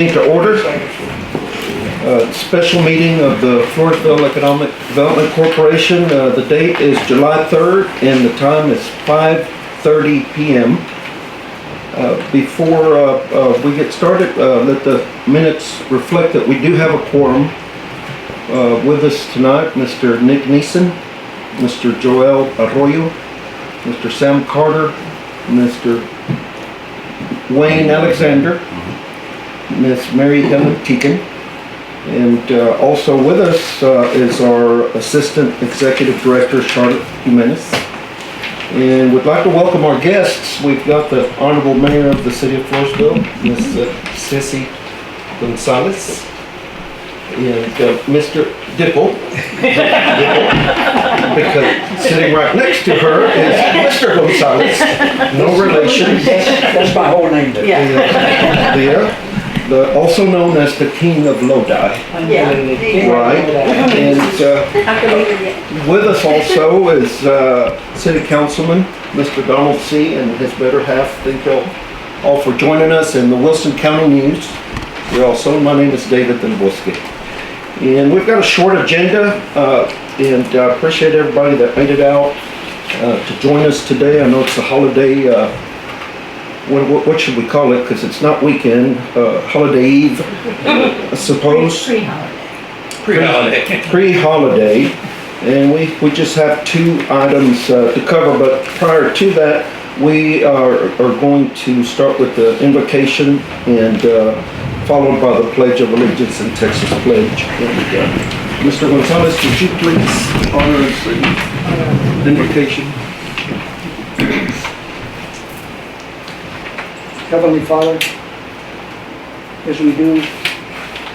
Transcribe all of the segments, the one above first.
To order, special meeting of the Floresville Economic Development Corporation. The date is July 3rd and the time is 5:30 p.m. Before we get started, let the minutes reflect that we do have a quorum with us tonight. Mr. Nick Neeson, Mr. Joel Arroyo, Mr. Sam Carter, Mr. Wayne Alexander, Miss Mary Helen Teakin, and also with us is our Assistant Executive Director, Charlotte Jimenez. And we'd like to welcome our guests. We've got the Honorable Mayor of the City of Floresville, Miss Ceci Gonzalez, and Mr. Dipple, because sitting right next to her is Mr. Gonzalez, no relation. That's my whole name there. Also known as the King of Lodi. Yeah. Right. And with us also is City Councilman Mr. Donald C. and his better half. Thank you all for joining us in the Wilson County News. You're also, my name is David Denboski. And we've got a short agenda, and I appreciate everybody that made it out to join us today. I know it's a holiday. What should we call it? Because it's not weekend, holiday eve, I suppose. Pre-holiday. Pre-holiday. And we just have two items to cover, but prior to that, we are going to start with the invocation and followed by the Pledge of Allegiance and Texas Pledge. And, Mr. Gonzalez, would you please honor the invocation? Heavenly Father, as we do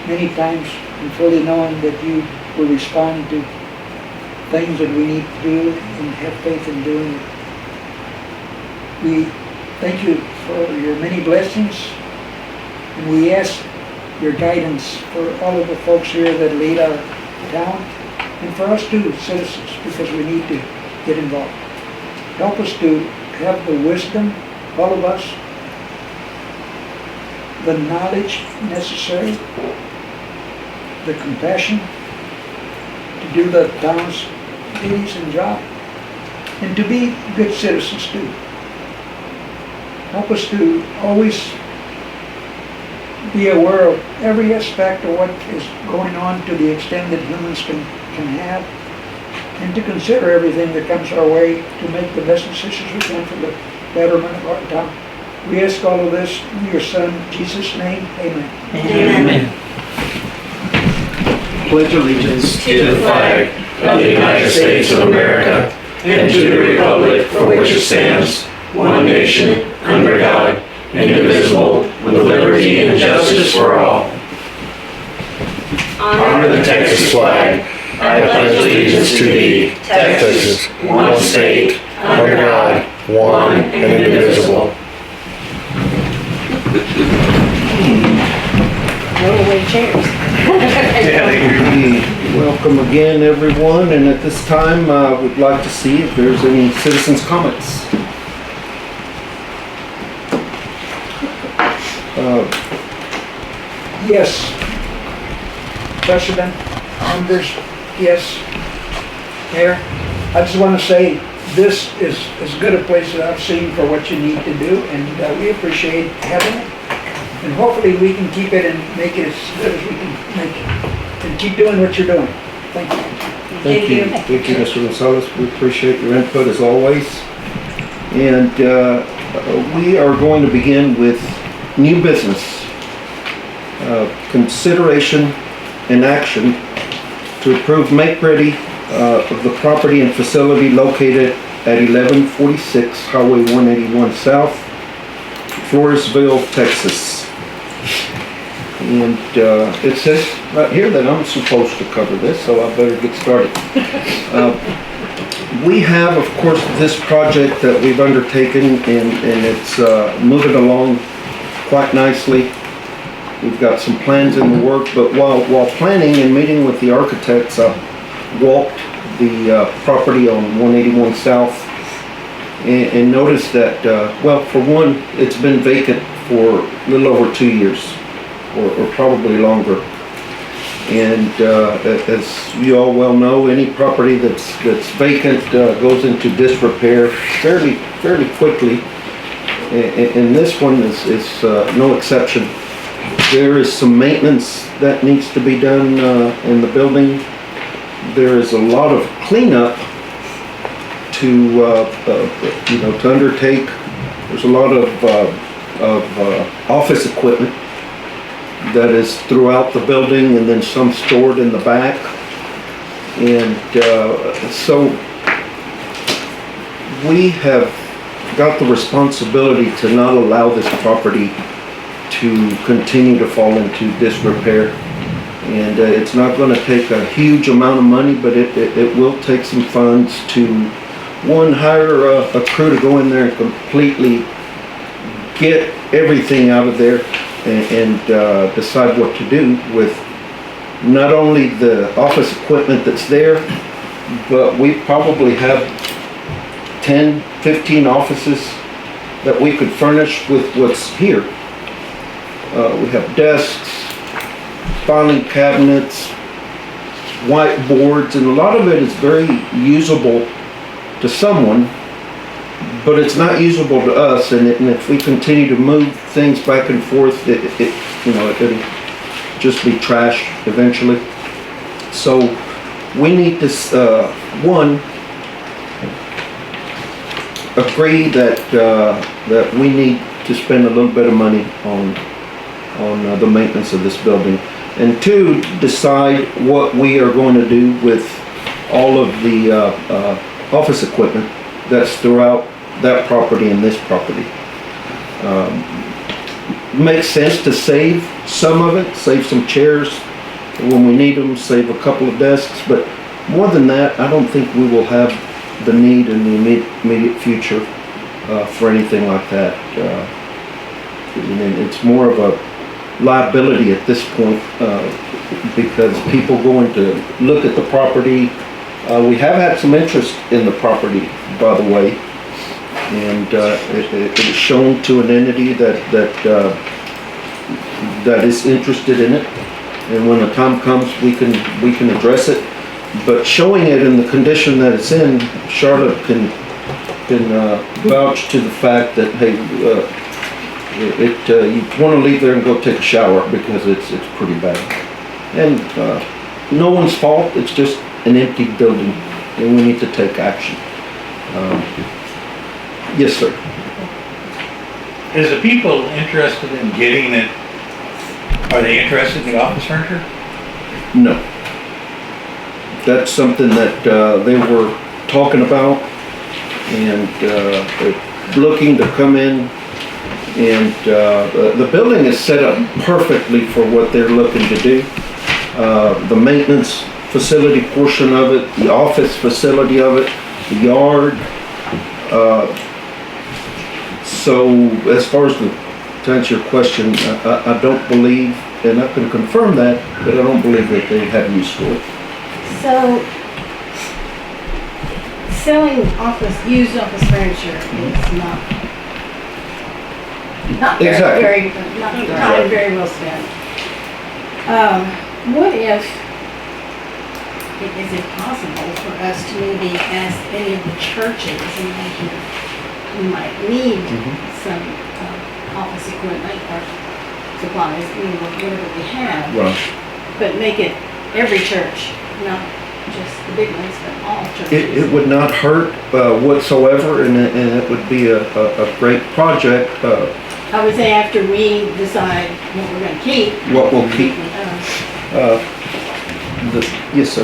many times, and fully knowing that you will respond to things that we need to do and have faith in doing, we thank you for your many blessings, and we ask your guidance for all of the folks here that lead our town, and for us too, citizens, because we need to get involved. Help us to have the wisdom, all of us, the knowledge necessary, the compassion to do the town's duties and job, and to be good citizens too. Help us to always be aware of every aspect of what is going on to the extent that humans can have, and to consider everything that comes our way to make the best decisions we can for the betterment of our town. We ask all of this in your Son, Jesus' name, amen. Amen. Pledge allegiance To the flag of the United States of America and to the republic for which it stands, one nation, under God, indivisible, with liberty and justice for all. Honor the Texas flag. I pledge allegiance to thee, Texas, one state, under God, one and indivisible. Away chairs. Welcome again, everyone, and at this time we'd like to see if there's any citizens' comments. Yes, President, members, yes, Mayor, I just want to say this is as good a place that I've seen for what you need to do, and we appreciate having it. And hopefully we can keep it and make it as good as we can make it. And keep doing what you're doing. Thank you. Thank you. Thank you, Mr. Gonzalez. We appreciate your input as always. And we are going to begin with new business. Consideration and action to approve make-ready of the property and facility located at 1146 Highway 181 South, Floresville, Texas. And it says right here that I'm supposed to cover this, so I better get started. We have, of course, this project that we've undertaken, and it's moving along quite nicely. We've got some plans in the work, but while planning and meeting with the architects, I walked the property on 181 South and noticed that, well, for one, it's been vacant for a little over 2 years. or probably longer. And as you all well know, any property that's vacant goes into disrepair fairly quickly. And this one is no exception. There is some maintenance that needs to be done in the building. There is a lot of cleanup to undertake. There's a lot of office equipment that is throughout the building, and then some stored in the back. And so we have got the responsibility to not allow this property to continue to fall into disrepair. And it's not going to take a huge amount of money, but it will take some funds to, one, hire a crew to go in there and completely get everything out of there and decide what to do with not only the office equipment that's there, but we probably have 10, 15 offices that we could furnish with what's here. We have desks, filing cabinets, whiteboards, and a lot of it is very usable to someone, but it's not usable to us. And if we continue to move things back and forth, it'll just be trash eventually. So we need to one, agree that we need to spend a little bit of money on the maintenance of this building, and two, decide what we are going to do with all of the office equipment that's throughout that property and this property. Makes sense to save some of it, save some chairs when we need them, save a couple of desks, but more than that, I don't think we will have the need in the immediate future for anything like that. It's more of a liability at this point because people going to look at the property. We have had some interest in the property, by the way, and it is shown to an entity that is interested in it, and when the time comes, we can address it. But showing it in the condition that it's in, Charlotte can vouch to the fact that, hey, you want to leave there and go take a shower because it's pretty bad. And no one's fault, it's just an empty building, and we need to take action. Yes, sir. Is the people interested in getting it, are they interested in the office furniture? No. That's something that they were talking about and looking to come in, and the building is set up perfectly for what they're looking to do. The maintenance facility portion of it, the office facility of it, the yard. So as far as to answer your question, I don't believe, and I can confirm that, but I don't believe that they have use for it. So, selling used office furniture is not Exactly. not very well spent. What if, is it possible for us to maybe ask any of the churches who might need some office equipment or supplies, whatever we have, Right. but make it every church, not just the big ones, but all churches? It would not hurt whatsoever, and it would be a great project. I would say after we decide what we're gonna keep. What we'll keep. Yes, sir.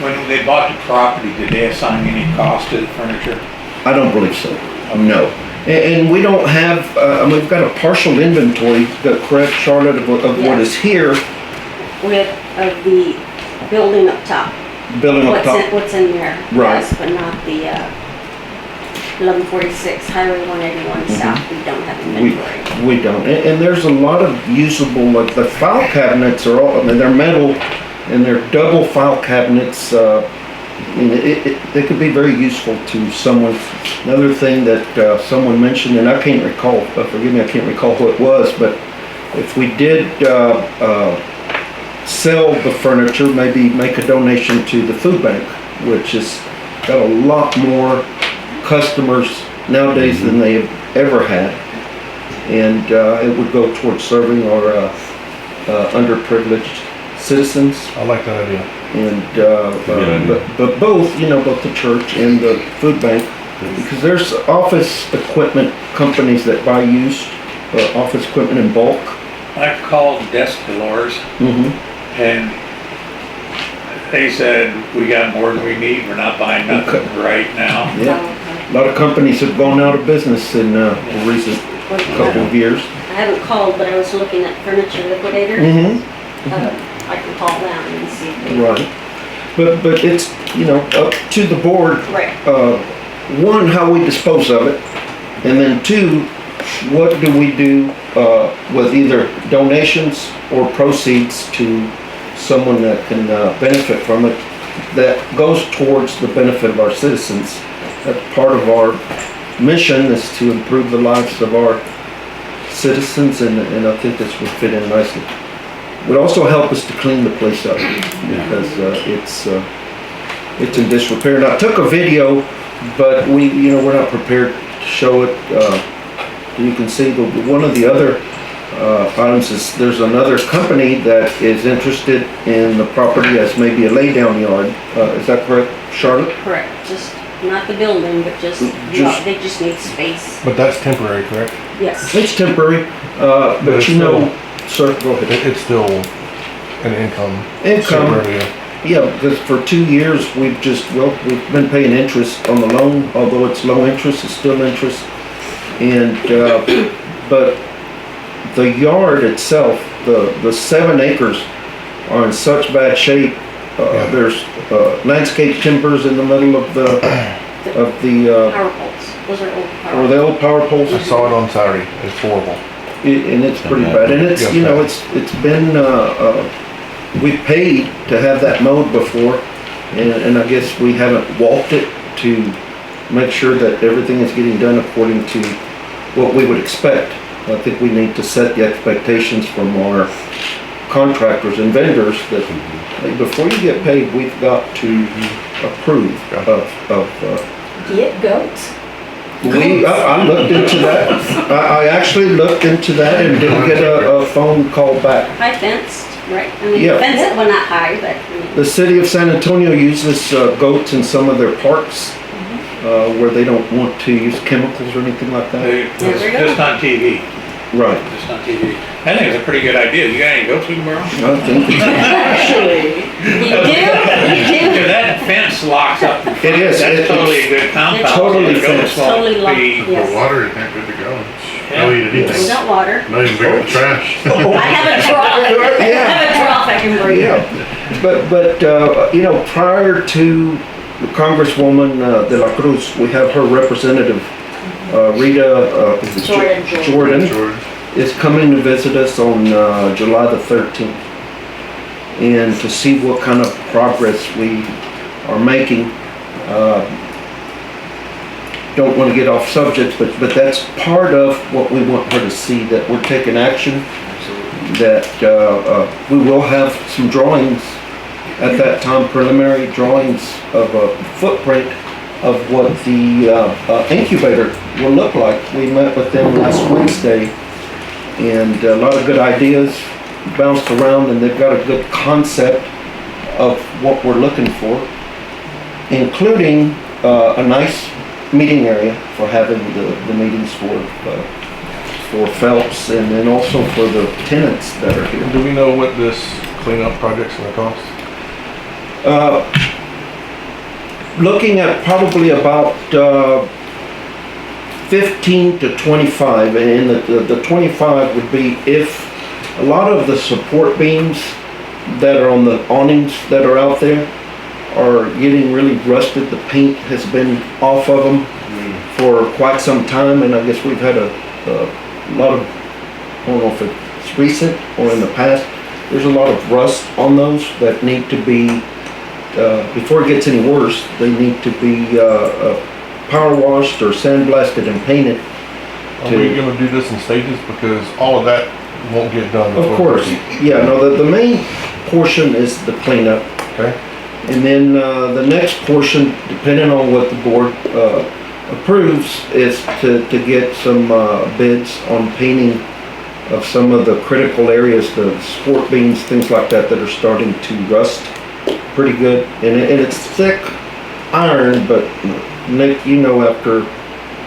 When they bought the property, did they assign any cost to the furniture? I don't believe so. No. And we don't have, we've got a partial inventory, correct, Charlotte, of what is here. Of the building up top. Building up top. What's in there. Right. Yes, but not the 1146 Highway 181 South. We don't have inventory. We don't. And there's a lot of usable, like the file cabinets are all, I mean, they're metal and they're double file cabinets. They could be very useful to someone. Another thing that someone mentioned, and I can't recall, forgive me, I can't recall who it was, but if we did sell the furniture, maybe make a donation to the food bank, which has got a lot more customers nowadays than they have ever had. And it would go towards serving our underprivileged citizens. I like that idea. And but both, both the church and the food bank, because there's office equipment companies that buy used office equipment in bulk. I've called Desk Delors, and they said, we got more than we need, we're not buying nothing right now. Yeah, a lot of companies have gone out of business in the recent couple of years. I haven't called, but I was looking at furniture liquidators. I can call them and see if they. Right, but it's, up to the board. Right. One, how we dispose of it, and then two, what do we do with either donations or proceeds to someone that can benefit from it, that goes towards the benefit of our citizens. That's part of our mission, is to improve the lives of our citizens, and I think this would fit in nicely. Would also help us to clean the place up, because it's in disrepair. And I took a video, but we're not prepared to show it. You can see one of the other items is there's another company that is interested in the property as maybe a lay-down yard. Is that correct, Charlotte? Correct, just not the building, but just they just need space. But that's temporary, correct? Yes. It's temporary, but it's sir, go ahead. It's still an income. Income. Yeah, because for 2 years we've been paying interest on the loan, although it's low interest, it's still interest. And but the yard itself, the 7 acres are in such bad shape. There's landscape timbers in the middle of the Power poles. Those are old power. Or the old power poles. I saw it on Saturday. It's horrible. And it's pretty bad. And it's it's been we paid to have that mowed before, and I guess we haven't walked it to make sure that everything is getting done according to what we would expect. I think we need to set the expectations from our contractors and vendors that before you get paid, we've got to approve of Get goats. I looked into that. I actually looked into that and didn't get a phone call back. High fenced, right? I mean, Yeah. fenced, well, not high, but. The city of San Antonio uses goats in some of their parks where they don't want to use chemicals or anything like that. Just on TV. Right. Just on TV. I think it's a pretty good idea. You got any goats we can borrow? I think Actually. You do? Because that fence locks up. in front. It is. That's It's totally a good compound. totally The goats fenced. won't Totally locked, be- yes. For water, you think good to go. Yeah. No eat We anything. don't water. Not even bring the trash. I have a trough. I have a trough I can bring. yeah. But prior to the Congresswoman De La Cruz, we have her representative Rita Jordan is coming to visit us on July the 13th, and to see what kind of progress we are making. Don't want to get off subject, but that's part of what we want her to see, that we're taking action, that we will have some drawings at that time, preliminary drawings of a footprint of what the incubator will look like. We met with them last Wednesday, and a lot of good ideas bounced around, and they've got a good concept of what we're looking for, including a nice meeting area for having the meetings for Phelps, and then also for the tenants that are here. Do we know what this cleanup project's gonna cost? Looking at probably about 15 to 25, and the 25 would be if a lot of the support beams that are on the awnings that are out there are getting really rusted. The paint has been off of them for quite some time, and I guess we've had a lot of, I don't know if it's recent or in the past, there's a lot of rust on those that need to be, before it gets any worse, they need to be power washed or sandblasted and painted. Are we gonna do this in stages? Because all of that won't get done. Of before course, 13th. yeah, no, the main portion is the cleanup. Okay, And then, the next portion, depending on what the board, approves, is to get some, bids on painting of some of the critical areas, the sport beams, things like that, that are starting to rust pretty good. And it's thick iron, but Nick, you know, after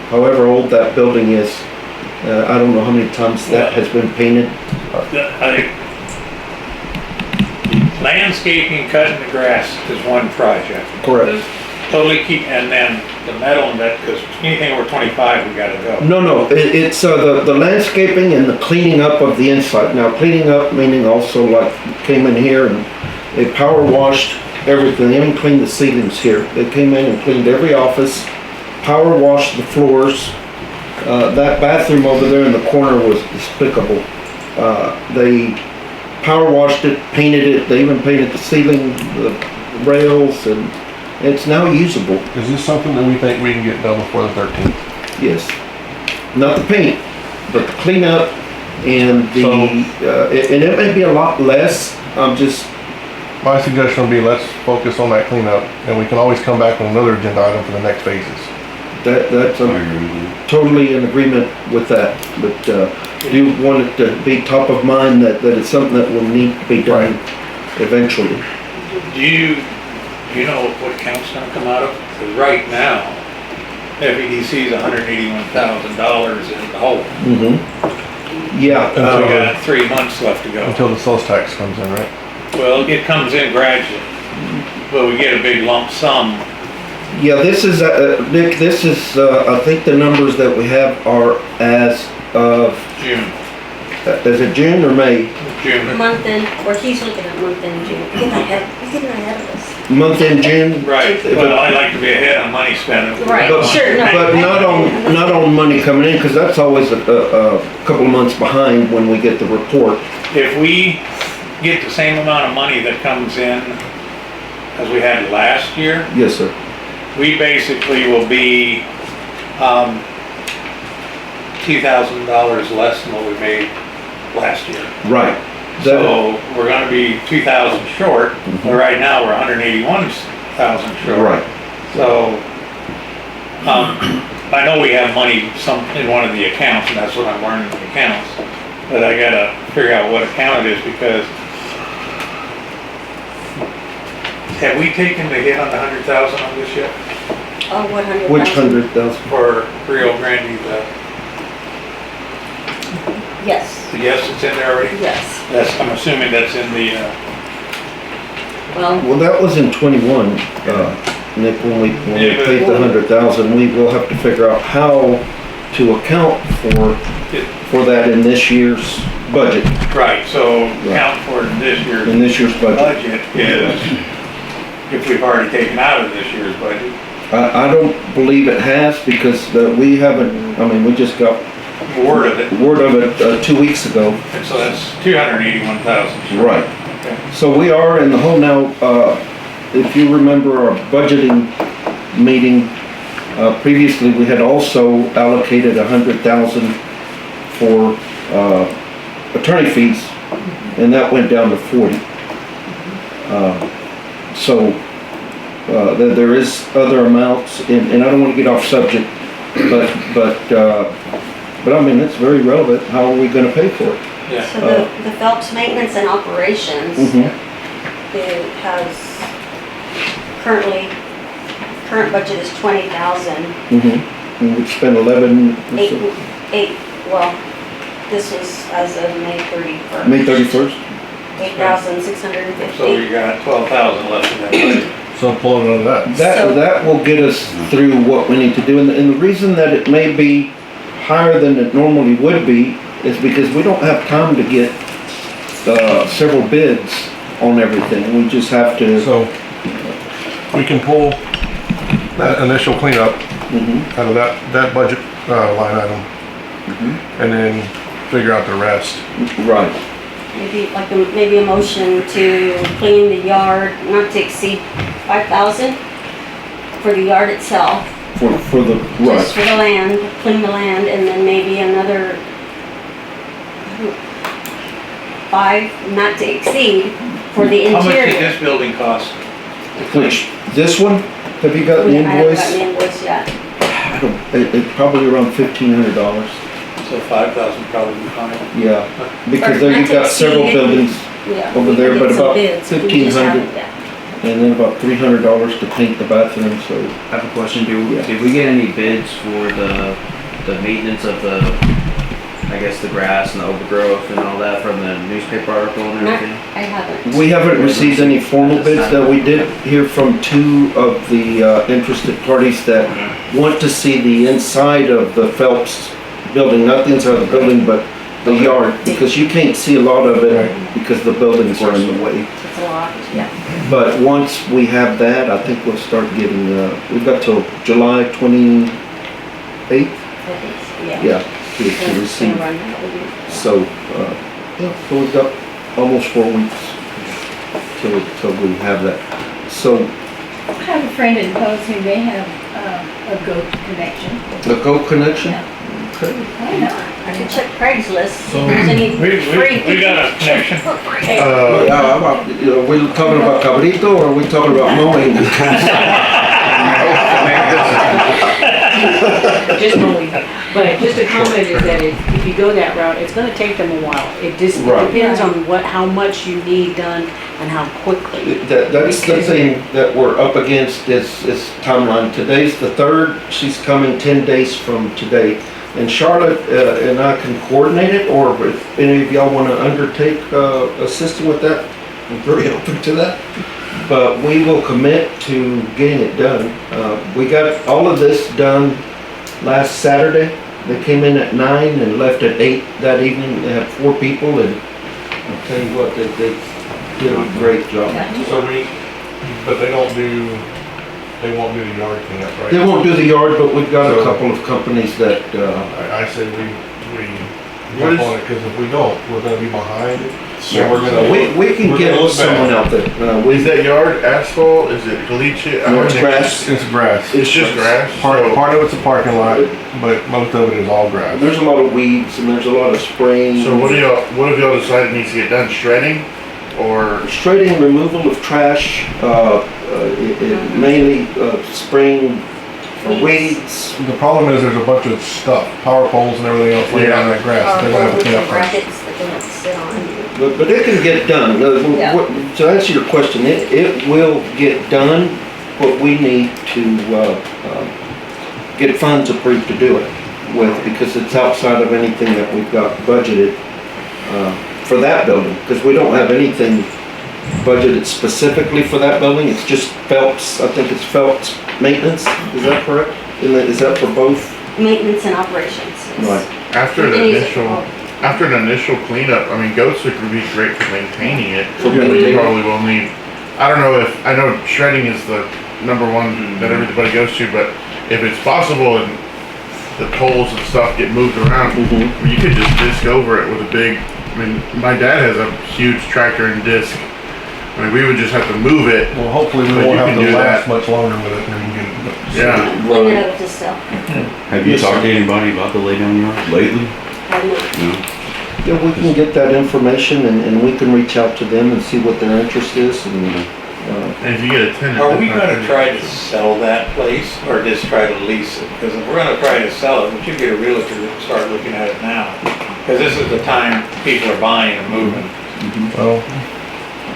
however old that building is, I don't know how many times that has been painted. Landscaping, cutting the grass is one project. Correct. Totally keep, and then the metal and that, because anything over 25, we gotta go. No, it's the landscaping and the cleaning up of the inside. Now, cleaning up meaning also like came in here and they power washed everything. They even cleaned the ceilings here. They came in and cleaned every office, power washed the floors. That bathroom over there in the corner was despicable. They power washed it, painted it. They even painted the ceiling, the rails, and it's now usable. is this something that we think we can get done before the 13th? Yes. Not the paint, but the cleanup and and it may be a lot less. I'm just, My suggestion would be let's focus on that cleanup, and we can always come back with another agenda item for the next phases. that's totally in agreement with that. But, do want it to be top of mind that it's something that will need to be done eventually. Do you know what account's gonna come out of? Because right now, FEDC is $181,000 in the hole. Yeah, We got 3 months left to go. Until the sales tax comes in, right? Well, it comes in gradually, but we get a big lump sum. yeah, this is, Nick, this is, I think the numbers that we have are as of, June. is it June or May? June. Month in, or he's looking at month in June. He's getting ahead of us. Month in June? Right, well, I like to be ahead on money spending. Right, sure, no. But not on money coming in, because that's always a couple of months behind when we get the report. If we get the same amount of money that comes in as we had last year, Yes, sir. we basically will be, $2,000 less than what we made last year. Right. So we're gonna be 2,000 short, but right now we're 181,000 short. Right. So, I know we have money in one of the accounts, and that's what I'm learning the accounts. But I gotta figure out what account it is, because have we taken the hit on the 100,000 on this yet? Oh, 100,000. Which 100,000? For Rio Grande, Yes, yes, it's in there already? yes. I'm assuming that's in the, Well, Well, that was in 21, Nick, when we Yeah, but- paid the 100,000. We will have to figure out how to account for that in this year's budget, right, so count for it in this year's in this year's budget. budget is, if we've already taken out of this year's budget, I don't believe it has, because we haven't, I mean, we just got word of it, word of it 2 weeks ago. and so that's 281,000. Right. Okay. So we are in the hole now. If you remember our budgeting meeting, previously we had also allocated 100,000 for attorney fees, and that went down to 40. So there is other amounts, and I don't want to get off subject, but I mean, it's very relevant. How are we going to pay for it? Yeah. so the Phelps Maintenance and Operations, it has current budget is 20,000. And we spent 11. Well, this was as of May 31st. May 31st. 8,650. So we got 12,000 left in that budget. So I'm pulling out of that. So- That will get us through what we need to do, and the reason that it may be higher than it normally would be is because we don't have time to get several bids on everything. We just have to. So we can pull that initial cleanup out of that budget line item, and then figure out the rest. Right. Maybe a motion to clean the yard, not to exceed 5,000 for the yard itself. For the, Just for the land, clean the land, and then maybe another, 5, not to exceed, for the How much did interior. this building cost? Which, this one, have you got the I haven't invoice? gotten the invoice yet. I don't, it probably around $1,500. So 5,000 probably be fine. Yeah, because Or there not you've to got several exceed. buildings, Yeah. Over we there, can but get some about bids. We just 1,500. haven't yet. and then about $300 to paint the bathroom, so. I have a question. Yeah. Did we get any bids for the maintenance of I guess the grass and the overgrowth and all that from the newspaper article and Not, everything? I haven't. We haven't received any formal bids, that we did hear from 2 of the interested parties that want to see the inside of the Phelps building, not the inside of the building, but the yard, because you can't see a lot of it because the buildings are in the way. It's a lot, yeah. But once we have that, I think we'll start getting, we've got till July 28th, Yeah. to It's receive. gonna run out of it. So, so we've got almost 4 weeks till we have that. So, I have a friend in Post who may have a goat connection. the Go connection? Okay. I know. I can check Craigslist, see if there's any free. We got a connection. Are we talking about cabrito or are we talking about mowing? Just mowing. But just a comment is that if you go that route, it's gonna take them a while. It just Right. depends on how much you need done and how quickly. That's the thing that we're up against is timeline. Today's the 3rd, she's coming 10 days from today. And Charlotte and I can coordinate it, or if any of y'all want to undertake assisting with that, I'm very open to that. But we will commit to getting it done. We got all of this done last Saturday. They came in at 9 and left at 8 that evening. They had 4 people, and I'll tell you what, they did a great job. So but they won't do the yard cleanup, right? They won't do the yard, but we've got a So- couple of companies that, I say we jump on it, because if we don't, we're gonna be behind. So we're gonna. we can we're get gonna look someone bad. out there. Is that yard asphalt? Is it caliche? No, it's grass. It's grass. It's just grass? Part So- of it's a parking lot, but most of it is all grass. There's a lot of weeds and there's a lot of spraying. So what have y'all decided needs to get done? Shredding? Or, Shredding, removal of trash, mainly spraying for weeds. The problem is there's a bunch of stuff, power poles and everything else laying out in that grass. They're gonna have to With clean the up first. brackets that they have to sit on. But it can get done. Yeah. To answer your question, it will get done, but we need to get funds approved to do it with, because it's outside of anything that we've got budgeted for that building, because we don't have anything budgeted specifically for that building. It's just Phelps, I think it's Phelps maintenance, is that correct? Is that for both? Maintenance and operations. yes. Right. after We an can use it initial, for all. after an initial cleanup, I mean, goats would be great for maintaining it. For We maintaining. probably will need, I don't know I know shredding is the number one that everybody goes to, but if it's possible and the poles and stuff get moved around, Mhm. you could just disc over it with a big, I mean, my dad has a huge tractor and disc. I mean, we would just have to move it. Well, hopefully we But won't you have can to do last that. much longer with it than we can. Yeah. Clean it up with this stuff. Have you talked to anybody about the laydown yard lately? I know. No? Yeah, we can get that information and we can reach out to them and see what their interest is and, And if you get a tenant. Are we that's not gonna try to sell that place or just try to lease it? Because if we're gonna try to sell it, we should get a realtor to start looking at it now. Because this is the time people are buying and moving. Well,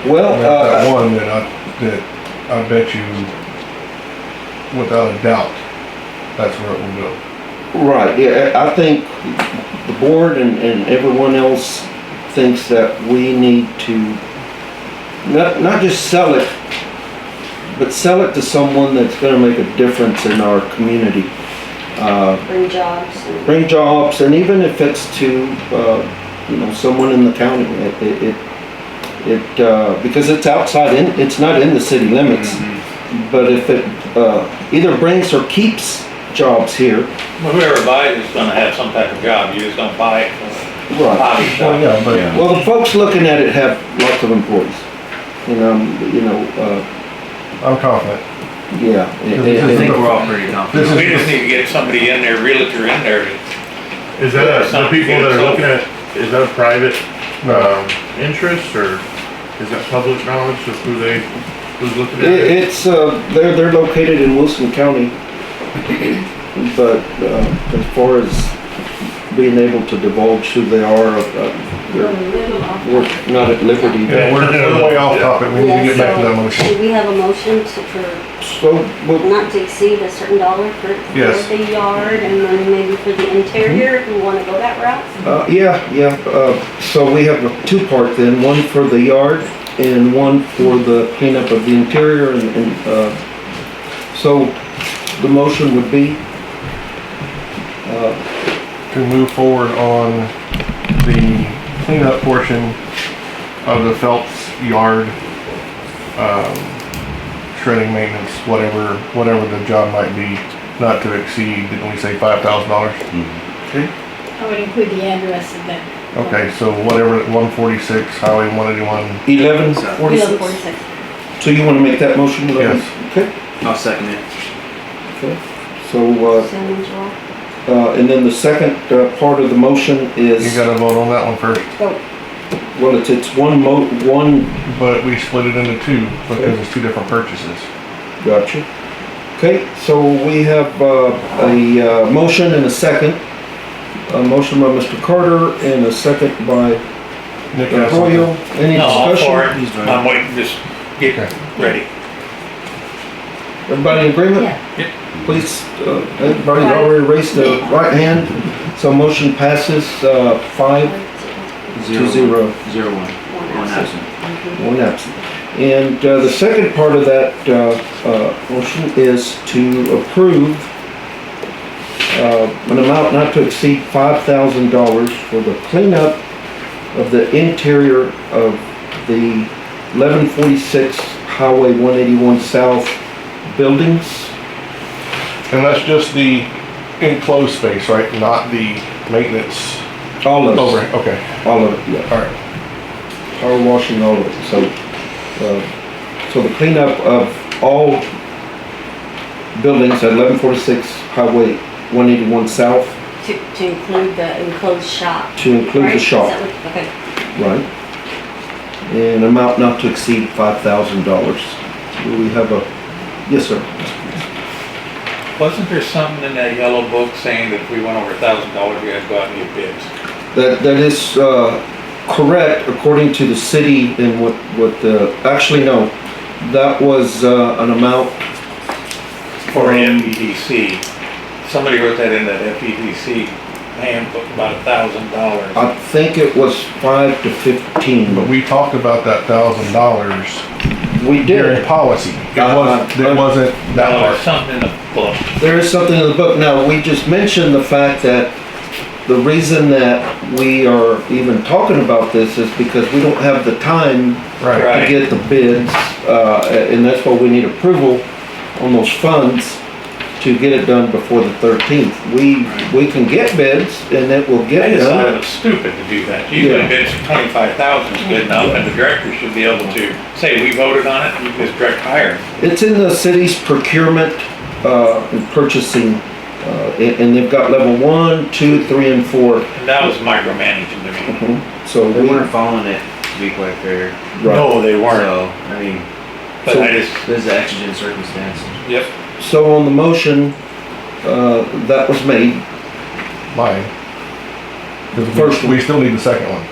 well, we have that one that I bet you, without a doubt, that's where it will go. right, yeah, I think the board and everyone else thinks that we need to not just sell it, but sell it to someone that's gonna make a difference in our community. Bring jobs and. Bring jobs, and even if it's to, someone in the county, because it's outside, it's not in the city limits. But if it, either brings or keeps jobs here. Well, whoever buys it's gonna have some type of job. You just don't buy it for a hobby Well, shop. yeah, but Yeah. Well, the folks looking at it have lots of employees. I'm confident. Yeah. I think we're all pretty confident. This We is, just need to get somebody in there, realtor in there. Is that the people that are looking at, is that a private interest, or is that public knowledge of who's looking at it? It's, they're located in Wilson County, but, as far as being able to divulge who they are, we're not at liberty. Yeah, we're way off topic, we need to get back to that motion. Do we have a motion for So, well, not to exceed a certain dollar for Yes. the yard and then maybe for the interior, if we wanna go that route? so we have a two-part then, one for the yard and one for the cleanup of the interior so the motion would be, To move forward on the cleanup portion of the Phelps yard, shredding maintenance, whatever the job might be, not to exceed, didn't we say $5,000? okay? I would include the address of that. Okay, so whatever, 146, Highway 181, 11:46. 46. So you wanna make that motion? Yes. Okay, I'll second it. okay. So, Cinnamon Joel. and then the second, part of the motion you is, gotta vote on that one first. well, it's one, But we split it into two because it's two different purchases. gotcha. Okay, so we have, a motion and a second. A motion by Mr. Carter and a second by Nick has Arroyo. something. Any No, all for it. discussion? I'm waiting, just get Okay. ready. Everybody in agreement? Yeah. Please, everybody's already raised their right hand, so motion passes, 5-0, 0-1. One absent. one absent. And, the second part of that, motion is to approve, an amount not to exceed $5,000 for the cleanup of the interior of the 1146 Highway 181 South buildings. And that's just the enclosed space, right? Not the maintenance All of over, it, okay, all of it, yeah. all right. Power washing, all of it. So the cleanup of all buildings at 1146 Highway 181 South, To include the enclosed shop. to include right? the Is shop, that what- Okay. right? And amount not to exceed $5,000. Do we have a, yes, sir. Wasn't there something in that yellow book saying that if we went over $1,000, we had to go out and get bids? That is, correct according to the city and actually, no. That was, an amount For FEDC. Somebody wrote that in that FEDC handbook, about $1,000. I think it was 5 to 15. But we talked about that $1,000 We during did. policy. It wasn't that No, part. there's something in the book. There is something in the book. Now, we just mentioned the fact that the reason that we are even talking about this is because we don't have the time Right. Right. to get the bids, and that's why we need approval on those funds to get it done before the 13th. We can get bids and it will I get just thought it done. was stupid to do that. Usually Yeah. bids for 25,000 is good enough, and the director should be able to say, we voted on it, you just direct hire. It's in the city's procurement, and purchasing, and they've got level 1, 2, 3, and 4. And that was micromanaging to me. So They we, weren't following it, to be quite fair. right. No, they weren't, So, I mean, but I just, this is an exigent circumstance. yep. So on the motion, that was made, Mine. 'Cause First one. we still need the second one.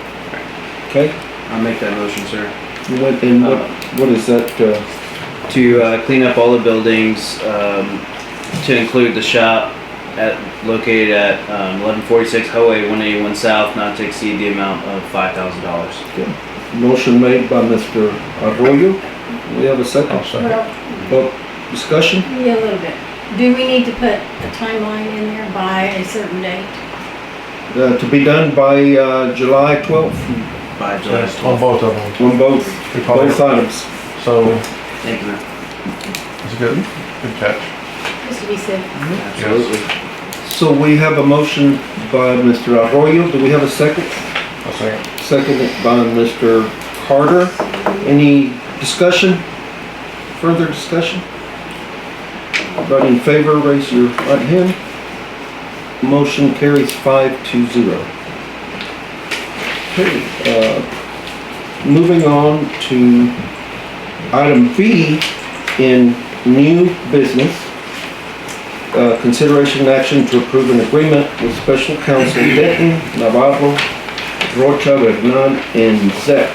okay? I'll make that motion, sir. You went in, what is that, To clean up all the buildings, to include the shop located at 1146 Highway 181 South, not to exceed the amount of $5,000. motion made by Mr. Arroyo? We have a second. I'll second. Well, Discussion? yeah, a little bit. Do we need to put a timeline in there by a certain date? To be done by, July 12th, By July Yes, on 12th. both of them. on both, We probably, both items. so, Thank you, man. it's good, good catch. Just to be safe. Absolutely. So we have a motion by Mr. Arroyo. Do we have a second? I'll second. Seconded by Mr. Carter. Any discussion? Further discussion? Everybody in favor, raise your right hand. Motion carries 5-0. Okay, moving on to item B in new business. Consideration and action to approve an agreement with Special Counsel Denton, Navarro, Rocha, Vernon, and Zek.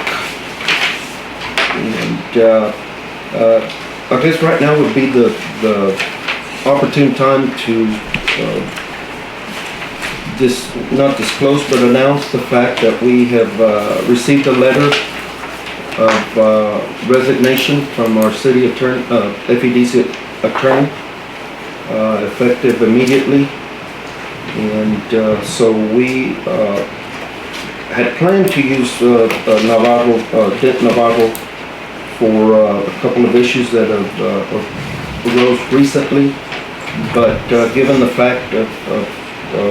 And I guess right now would be the opportune time to not disclose, but announce the fact that we have received a letter of resignation from our city attorney, FEDC attorney, effective immediately. And so we had planned to use Denton Navarro for a couple of issues that have arose recently, but given the fact of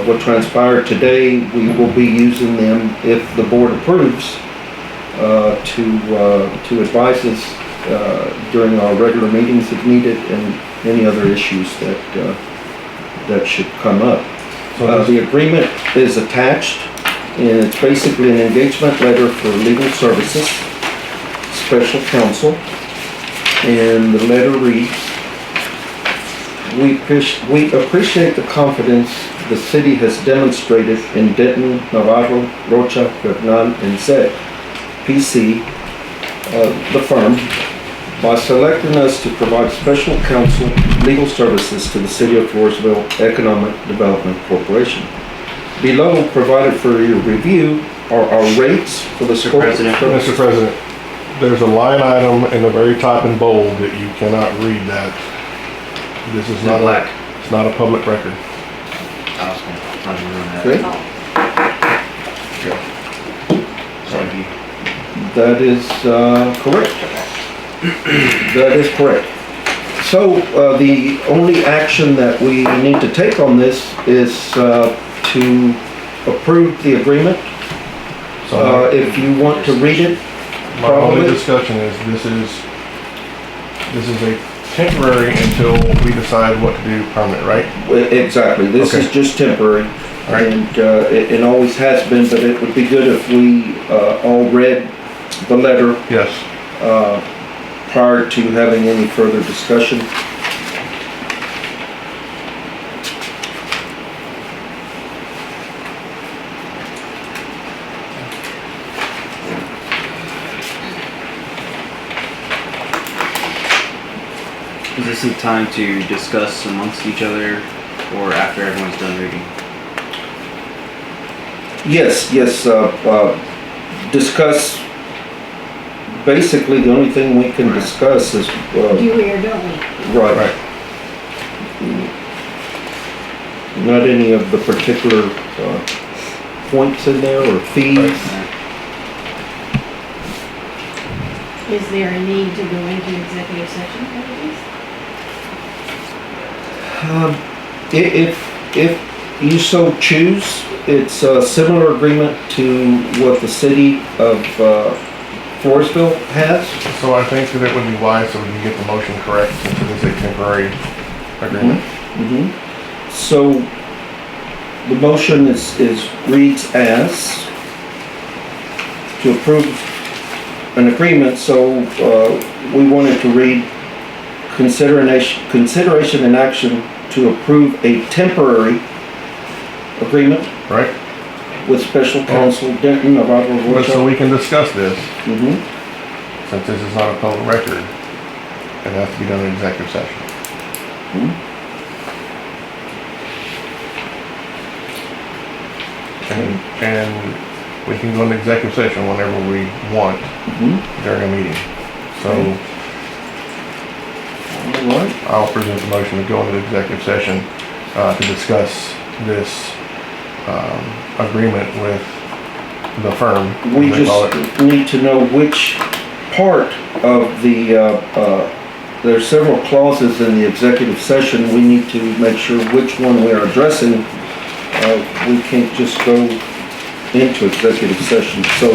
what transpired today, we will be using them, if the board approves, to advise us during our regular meetings if needed, and any other issues that should come up. The agreement is attached, and it's basically an engagement letter for legal services, special counsel, and the letter reads, we appreciate the confidence the city has demonstrated in Denton, Navarro, Rocha, Vernon, and Zek, PC, the firm, by selecting us to provide special counsel legal services to the City of Floresville Economic Development Corporation. Below, provided for your review, are our rates for the scope. Mr. President, there's a line item in the very top in bold that you cannot read that. This is not black. It's not a public record. Okay. That is correct. That is correct. So the only action that we need to take on this is to approve the agreement. If you want to read it, my only discussion is this is a temporary until we decide what to do permanent, right? Exactly. This is just temporary. Right. And it always has been, but it would be good if we all read the letter. Yes. Prior to having any further discussion. Is this a time to discuss amongst each other, or after everyone's done reading? Yes. Discuss. Basically, the only thing we can discuss is... Do we or don't we? Right. Not any of the particular points in there or fees. Is there a need to go into executive session for this? If you so choose, it's a similar agreement to what the city of Floresville has. So I think that it would be wise so we can get the motion correct since it is a temporary agreement. Mm-hmm. So the motion reads as to approve an agreement. So we wanted to read consideration and action to approve a temporary agreement. Right. With special counsel Denton of But so we can discuss this, Mm-hmm. since this is not a public record, it has to be done in executive session. Mm-hmm. And we can go into executive session whenever we want during a meeting. So All right. I'll present the motion to go into executive session to discuss this agreement with the firm. We just need to know which part of the, there's several clauses in the executive session. We need to make sure which one we are addressing. We can't just go into executive session. So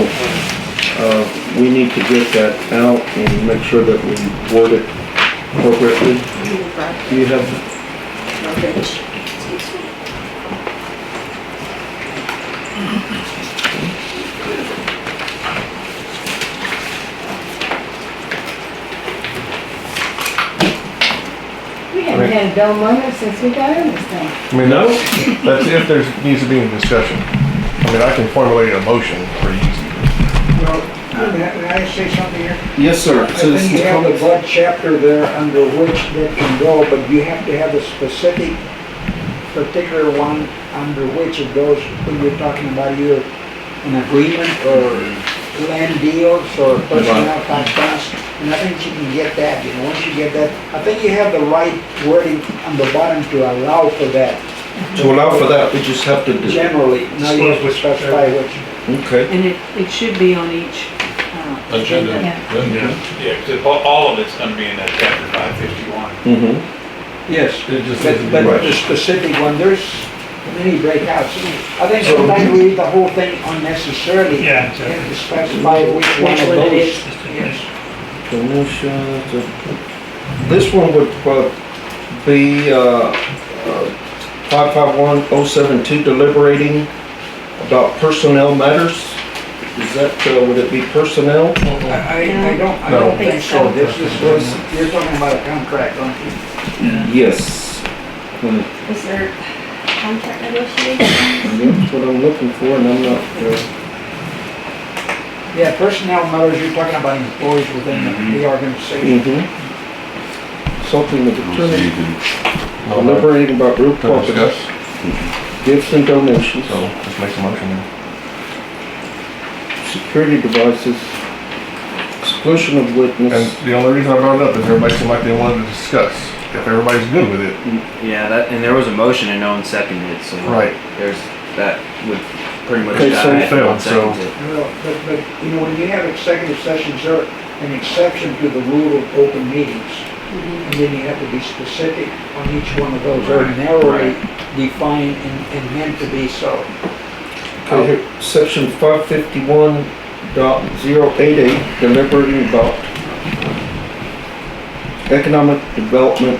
we need to get that out and make sure that we word it appropriately. Do you have? haven't had a dull moment since we got in this thing. I mean, that's if there's, needs to be a discussion. I mean, I can formulate a motion pretty easy. Well, may I say something here? Yes, sir. I think you have the bud chapter there under which that can go, but you have to have the specific, particular one under which it goes when you're talking about either an agreement or land deals or personnel contracts. And I think you can get that, you know, once you get that, I think you have the right wording on the bottom to allow for that. To allow for that, we just have to do. Generally, now you have to specify what you. Okay. And it should be on each agenda. Yeah. Yeah, because all of it's gonna be in that chapter 551. Mm-hmm. Yes, It just but, needs to be but right. the specific one, there's many breakouts. I think sometimes we read the whole thing unnecessarily. Yeah, You have to specify which one of one it those. is. Yes. This one would be 551072, deliberating about personnel matters. Is that, would it be personnel? I don't think so. This is, you're talking about a contract, aren't you? Yes. Is there contract negotiation? That's what I'm looking for, and I'm not, Yeah, personnel matters, you're talking about employees within the organization. Something with attorney, No, deliberating about real to property, discuss, gifts and donations, so just make a motion then. security devices, exclusion of witness. And the only reason I brought it up is everybody seemed like they wanted to discuss. If everybody's good with it, Yeah, that, and there was a motion and no one seconded it, so. Right. There's, that would pretty much Okay, so die it if no failed, one seconds it. Well, but, you know, when you have executive sessions, there are an exception to the rule of open meetings. And then you have to be specific on each one of those, or narrowly defined and meant to be so. Okay, here, section 551.088, deliberating about economic development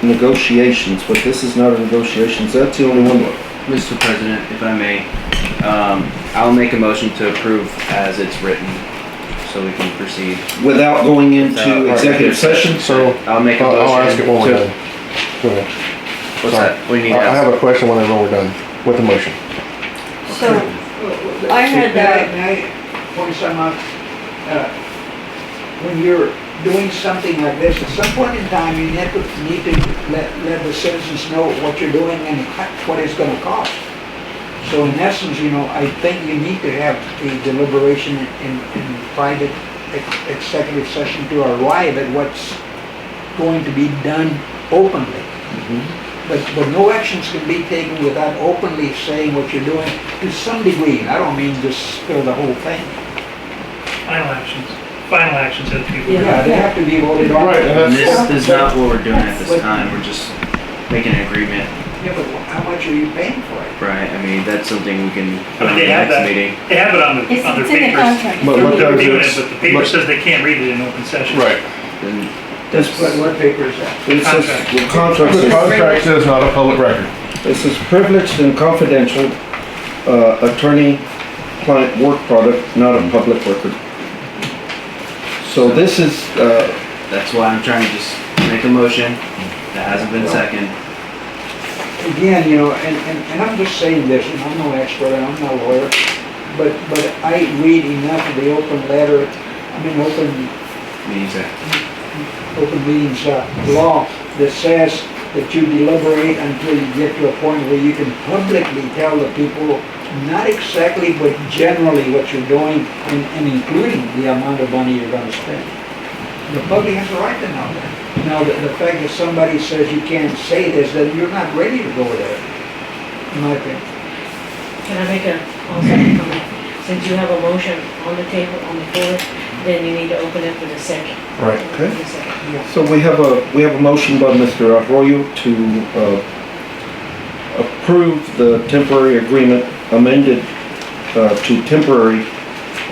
negotiations, but this is not a negotiations, that's the only one. Mr. President, if I may, I'll make a motion to approve as it's written, so we can proceed. Without going into Without- executive session, so I'll make a motion. I'll ask it when we're to- done. Go ahead. What's Sorry. that? We need I have to. a question whenever we're done with the motion. So, I heard that. May I point some out? When you're doing something like this, at some point in time, you need to let the citizens know what you're doing and what it's gonna cost. So in essence, you know, I think you need to have a deliberation in private executive session to arrive at what's going to be done openly. But no actions can be taken without openly saying what you're doing to some degree. And I don't mean just spill the whole thing. Final actions have to be. Yeah, they have to be voted on. Right, and This is not what we're doing at this time, we're just making an agreement, Yeah, but how much are you paying for it? right? I mean, that's something we can put But on they the have next that, meeting. they have it on their It's in the papers. contract. But They're because reviewing it, it's- but the paper but- says they can't read it in open session. Right. Then What paper is that? it says, Contract. the contract The says, contract says not a public record. it says privileged and confidential, attorney-client work product, not a public record. So this is, that's why I'm trying to just make a motion that hasn't been seconded. Again, you know, and I'm just saying this, and I'm no expert, and I'm no lawyer, but I read enough of the open meetings law that says that you deliberate until you get to a point where you can publicly tell the people, not exactly, but generally what you're doing, and including the amount of money you're gonna spend. The public has a right to know that. Now, the fact that somebody says you can't say this, then you're not ready to go there, in my opinion. Can I make also a comment? Since you have a motion on the table, on the floor, then you need to open it for the second. Right. Okay. The second. so we have a motion by Mr. Arroyo to approve the temporary agreement amended to temporary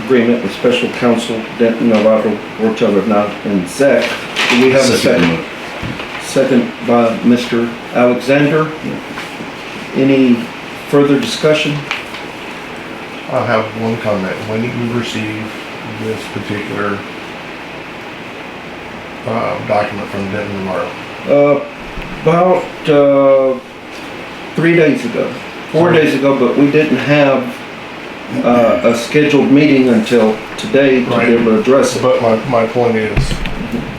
agreement with special counsel Denton, Navarro, Orta, Bernal, and Zach. Do we have a second? Second by Mr. Alexander. Any further discussion? I'll have one comment. When did we receive this particular document from Denton Navarro? About 3 days ago, 4 days ago, but we didn't have a scheduled meeting until today to be able to address it. But my point is,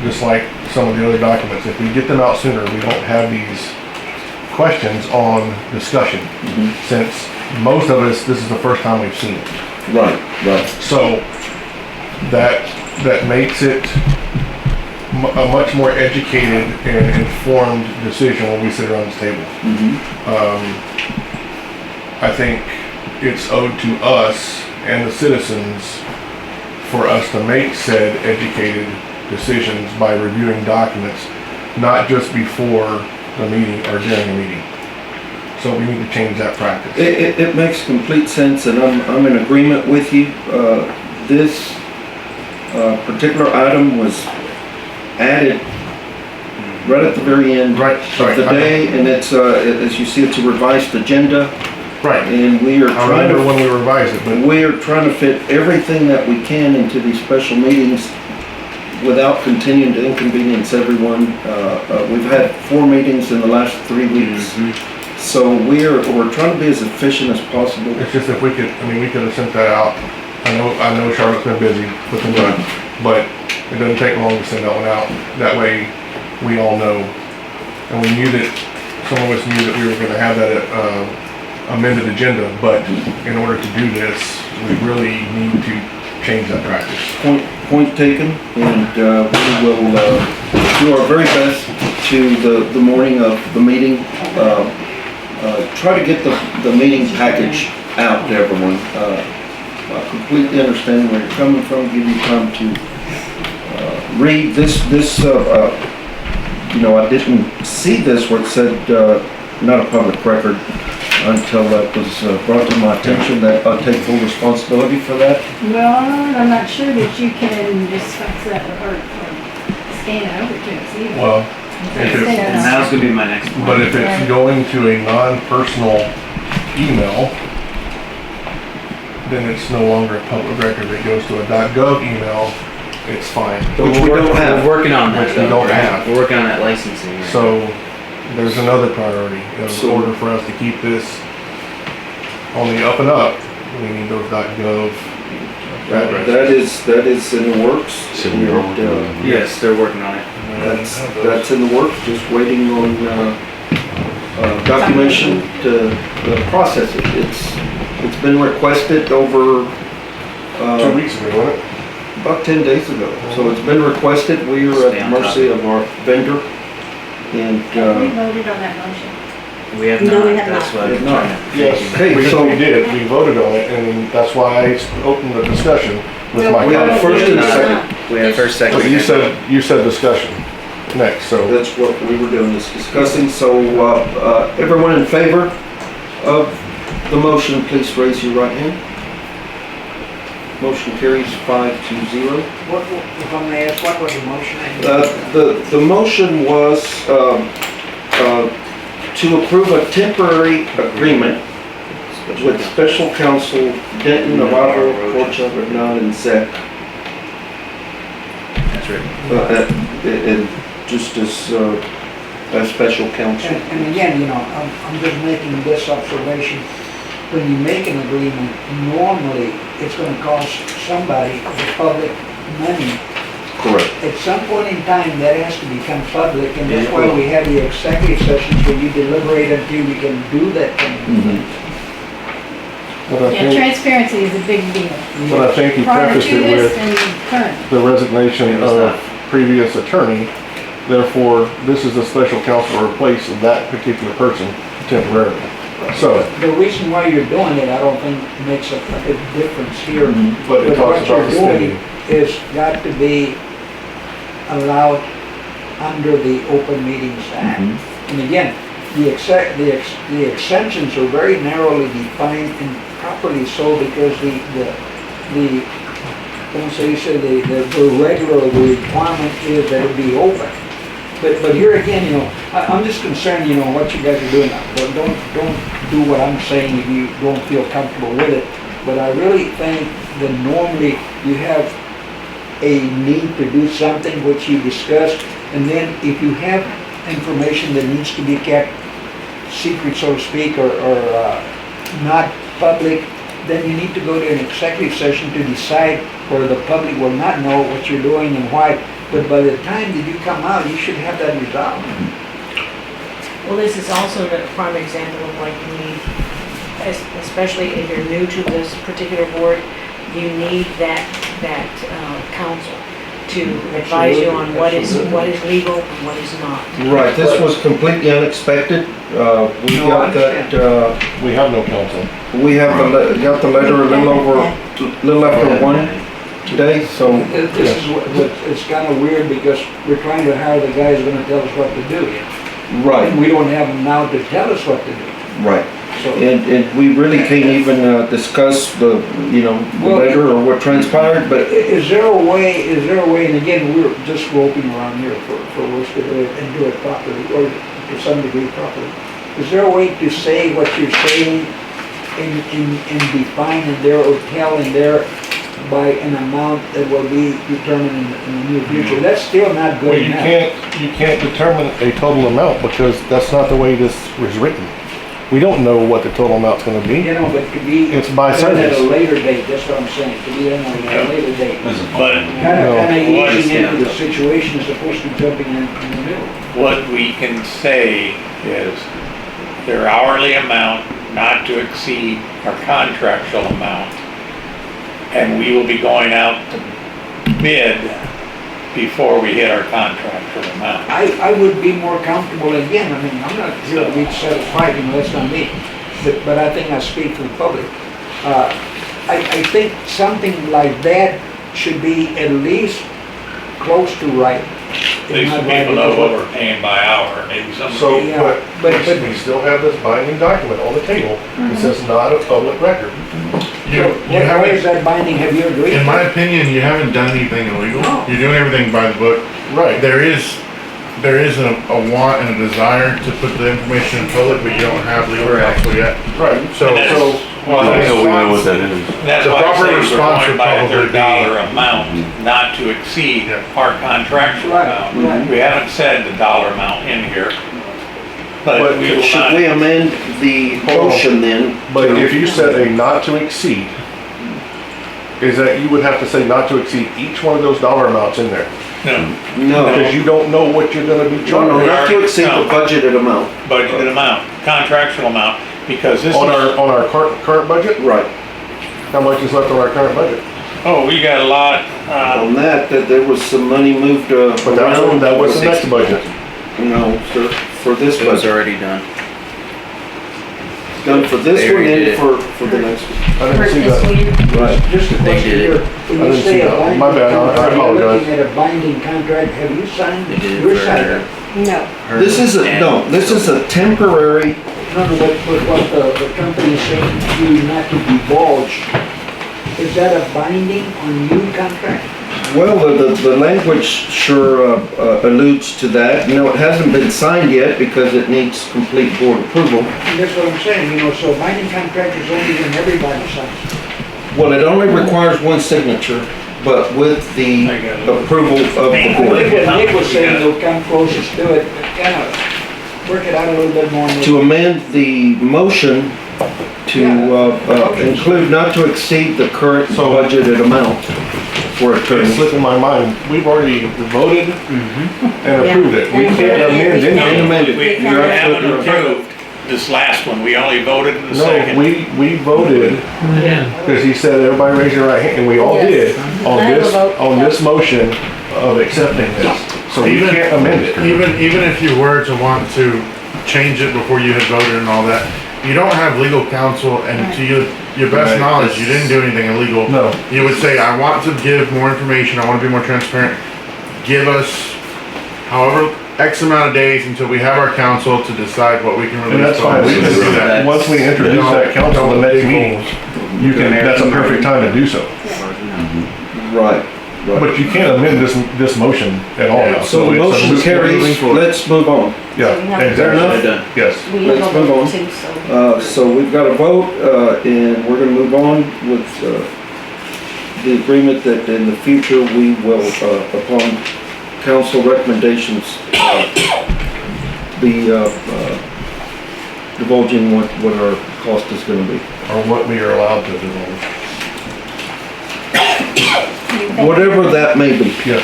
just like some of the other documents, if we get them out sooner, we don't have these questions on discussion. Since most of us, this is the first time we've seen it. Right. So that makes it a much more educated and informed decision when we sit around this table. I think it's owed to us and the citizens for us to make said educated decisions by reviewing documents, not just before the meeting or during the meeting. So we need to change that practice. It makes complete sense, and I'm in agreement with you. This particular item was added right at the very end of the day, and it's, as you see, it's a revised agenda. Right. And we are I trying remember to, when we revised it, but we are trying to fit everything that we can into these special meetings without continuing to inconvenience everyone. We've had 4 meetings in the last 3 weeks. So we're trying to be as efficient as possible. it's just if we could, I mean, we could have sent that out. I know Charlotte's been busy with the run, but it doesn't take long to send that one out. That way we all know. And we knew that, some of us knew that we were gonna have that amended agenda, but in order to do this, we really need to change that practice. Point taken, and we will do our very best to the morning of the meeting. Try to get the meeting package out to everyone. I completely understand where you're coming from, give you time to read this. I didn't see this where it said not a public record until that was brought to my attention, that I take full responsibility for that. Well, I'm not sure that you can just fax that or scan it over to us either. Well, if Send it's, it And that was gonna be my next point. but if it's going to a non-personal email, then it's no longer a public record. It goes to a .gov email, it's fine. Which we don't have. We're working on that. Which we though, don't right? have. We're working on that licensing. Right? So there's another priority. In So- order for us to keep this on the up and up, we need those .gov addresses. That is in the works. So we are working on it. Yes, they're working on it. That's in the works, just waiting on documentation to process it. It's been requested over 2 weeks ago, wasn't it? about 10 days ago. So it's been requested. We are at Stay the on top. mercy of our vendor. And Have we voted on that motion? We have No, not. we have That's not. why We I'm have not. trying to. Yes, Okay, we so- did. We voted on it, and that's why I opened the discussion with No, my we have a comment. first and a No. second. We have first, second. But you said discussion next, so. That's what we were doing, is discussing. So everyone in favor of the motion, please raise your right hand. Motion carries 5-0. What, if I may ask, what was the motion? The motion was to approve a temporary agreement with special counsel Denton, Navarro, Rocha, Bernal, and Zek. That's right. And just as special counsel. And again, I'm just making this observation. When you make an agreement, normally it's gonna cost somebody, the public, money. Correct. At some point in time, that has to become public, and that's why we have the executive sessions where you deliberate until you can do that thing. But I Yeah, think, transparency is a big deal. but I think he Prior to prefaced it this with and current. the resignation It was of not. previous attorney. Therefore, this is a special counsel to replace that particular person temporarily. So, The reason why you're doing it, I don't think makes a difference here. but it But talks what about you're the doing spending. is got to be allowed under the Open Meetings Act. And again, the exceptions are very narrowly defined and properly so, because the regular requirement is that it be open. But here again, I'm just concerned, what you guys are doing. Don't do what I'm saying if you don't feel comfortable with it. But I really think that normally you have a need to do something which you discussed, and then if you have information that needs to be kept secret, so to speak, or not public, then you need to go to an executive session to decide where the public will not know what you're doing and why. But by the time that you come out, you should have that resolved. Well, this is also a prime example of like you need, especially if you're new to this particular board, you need that counsel to advise you on what is legal and what is not. Right, this was completely unexpected. We got that, We have no council. we have got the letter a little after 1 today, so. This is it's kind of weird because we're trying to hire the guys who are gonna tell us what to do. Right, And we don't have them now to tell us what to do. right. So, And we really can't even discuss the letter or what transpired, but is there a way, and again, we're just roping around here for us to do it and do it properly, or to some degree properly. Is there a way to say what you're saying and define in there or tell in there by an amount that will be determined in the near future? That's still not good Well, you enough. can't determine a total amount because that's not the way this was written. We don't know what the total amount's gonna be. You know, but it could be It's by done at a service. later date, that's what I'm saying, it could be done at a later date. But Kind of What is easing into the situation as opposed to jumping in the middle. what we can say is their hourly amount not to exceed our contractual amount. And we will be going out to bid before we hit our contractual amount. I would be more comfortable, again, I mean, I'm not here to be satisfied, that's not me, but I think I speak for the public. I think something like that should be at least close to right. At least the people know what we're paying by hour, maybe some. So, Yeah, but but- we still have this binding document on the table. It says not a public record. You Why is haven't, that binding, have you agreed? in my opinion, you haven't done anything illegal. No. You're doing everything by the book. Right. There is a want and a desire to put the information in public, but you don't have legal counsel yet. Right. So, Well, the that's response- that's The why I proper say we're response going would by probably their be- dollar amount, not to exceed Yeah. our contractual Right, amount. right. We haven't said the dollar amount in here, but we will should not. we amend the motion then? But if you said a not to exceed, is that you would have to say not to exceed each one of those dollar amounts in there? No, No, Because you don't know what you're gonna be no, charged not to exceed the budgeted amount. budgeted amount, contractual amount, because this is. on our current budget. Right. How much is left on our current budget? Oh, we got a lot, On that there was some money moved But that was the next budget. No, sir, for this It was budget. already done. Done for this They one already did and for the next one. I didn't see that. Right. Just a They question did it. here, when I you didn't say see a that. binding My bad, I contract, you're apologize. looking at a binding contract, have you signed? They did it You're for signed her. it. No. Her This is and- this is a temporary, No, no, but what the company is saying to you not to divulge, is that a binding on you contract? well, the language sure alludes to that. It hasn't been signed yet because it needs complete board approval. And that's what I'm saying, so binding contract is only when everybody signs. Well, it only requires one signature, but with the approval of the I board. think what Nick was saying, they'll come closest to it, but kind of work it out a little bit more. To amend the motion to include not to exceed the current budgeted amount for It's attorneys. slipping my mind. We've already voted and approved it. We can't amend anything. We You're haven't absolutely right. approved this last one, we only voted in the No, second. we voted, because he said, everybody raise your right hand, and we all Yes. did, I have a vote. on this motion of accepting this. So you Even- can't amend it. even if you were to want to change it before you had voted and all that, you don't have legal counsel, and to your best Right. knowledge, you didn't do anything illegal. No. You would say, I want to give more information, I want to be more transparent. Give us however X amount of days until we have our counsel to decide what we can release. And that's fine, we can do that. Once we introduce that council in the next meeting, you can, that's a perfect time to do so. Right. But you can't amend this motion at all. now. So the it's a motion moving carries, forward. let's move on. Yeah, Fair enough? exactly. Done. Yes. We have Let's a move on. vote too, so. So we've got a vote, and we're gonna move on with the agreement that in the future we will, upon council recommendations, be divulging what our cost is gonna be. Or what we are allowed to divulge. Whatever that may be, Yeah,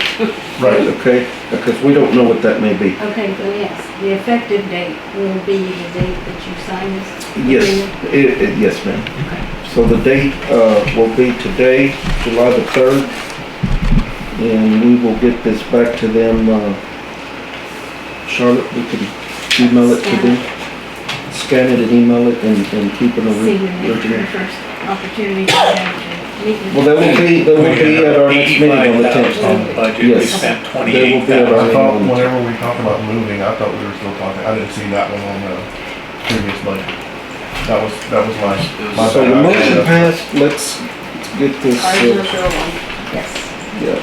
right. okay? Because we don't know what that may be. Okay, let me ask, the effective date will be the date that you sign this? Yes, agreement? yes, ma'am. So the date will be today, July the 3rd, and we will get this back to them. Charlotte, we can email it to them, scan it and email it and keep it See you next, original. your first opportunity to have to meet with. Well, they will be at our next meeting on the 10th. $85,000 on the budget, we Yes. spent They will be at our I meeting thought on the 10th. whenever we talked about moving, I thought we were still talking, I didn't see that one on the previous budget. That was my So the bad. motion passed, let's get this, R001, yes. yeah.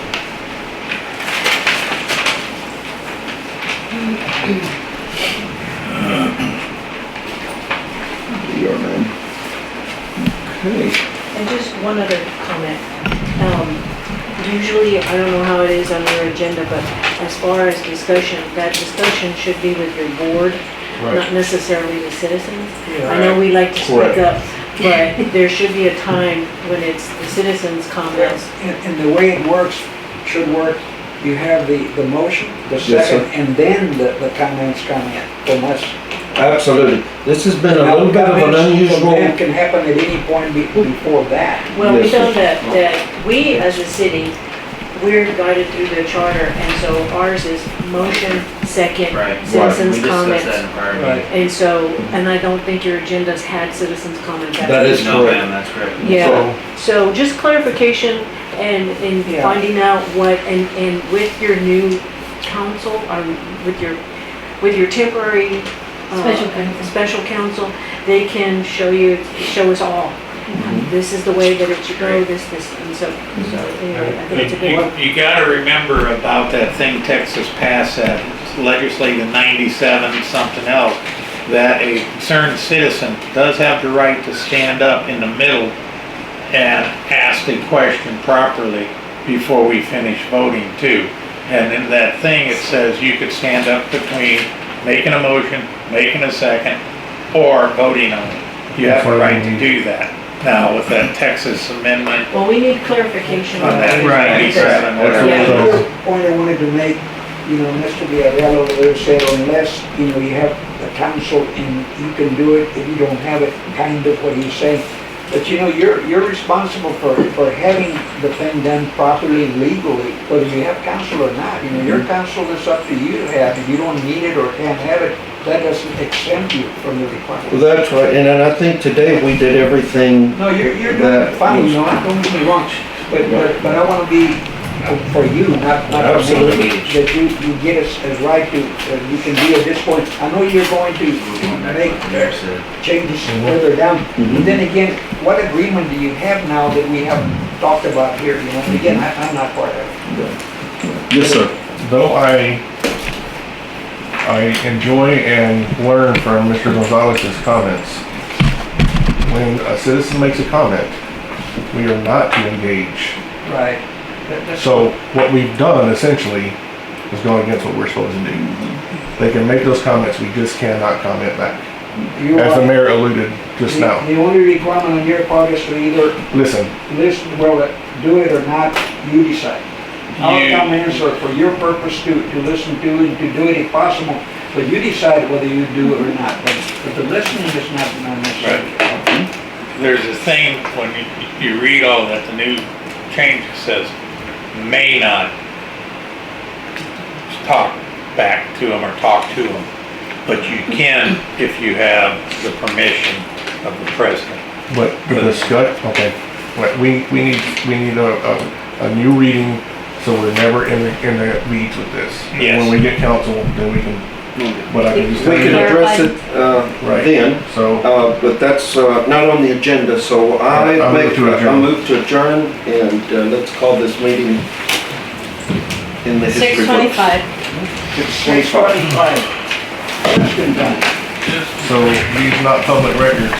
Your name. Okay. And just one other comment. Usually, I don't know how it is on your agenda, but as far as discussion, that discussion should be with your board, Right. not necessarily the citizens. Yeah. I know we like to Correct. speak up, but there should be a time when it's the citizens' comments. And the way it works, should work, you have the motion, the Yes, sir. second, and then the comments come in from us. Absolutely. This has been a Now, little bit of an comments from unusual, them can happen at any point before that. Well, we Yes, know sir. that we as a city, we're guided through the charter, and so ours is motion, second, Right. citizens' We discussed comments. that in prior Right. meeting. And so, and I don't think your agendas had citizens' comments. That is No, correct. ma'am, that's correct. Yeah, so just clarification and Yeah. finding out what, and with your new council, or with your temporary. Special counsel. Special counsel, they can show us all. This is the way that it should go, this, and so anyway, I think it's a good one. You gotta remember about that thing Texas passed, that legislative 97 something else, that a concerned citizen does have the right to stand up in the middle and ask the question properly before we finish voting too. And in that thing, it says you could stand up between making a motion, making a second, or voting on it. You have the right to do that. Now, with that Texas amendment Well, we need clarification on on that that. Right. 97, whatever. Yeah. The other point I wanted to make, Mr. Villarreal over there said unless, you have the council and you can do it, if you don't have it, kind of what he's saying. But you're responsible for having the thing done properly, legally, whether you have counsel or not. Your counsel is up to you to have. If you don't need it or can't have it, that doesn't exempt you from the Well, requirement. that's right, and I think today we did everything, No, you're doing That it fine, was- don't get me wrong. But I want to be for you, not for me, Absolutely. that you get us as right to, you can be at this point. I know you're going to make changes further down. But then again, what agreement do you have now that we haven't talked about here? And again, I'm not part of it. yes, sir. Though I enjoy and learn from Mr. Gonzalez's comments, when a citizen makes a comment, we are not to engage. Right. So what we've done essentially is gone against what we're supposed to do. They can make those comments, we just cannot comment back. You As the are- mayor alluded just now. The only requirement on your part is to either Listen, do it or not, you decide. Our You- comments are for your purpose to listen to and to do it if possible, but you decide whether you do it or not. But the listening is not necessary. There's a thing when you read all that, the new change says, may not talk back to them or talk to them, but you can if you have the permission of the president. but the discuss, okay, But we need a new reading, so we're never in the weeds with this. Yes. When we get counsel, then we can, but I can just We tell can you, address it, Right. then, so, but that's, not on the agenda, so I move to adjourn, and, let's call this meeting in the history books. 6:25. It's 6:45. That's good time. so these not public records,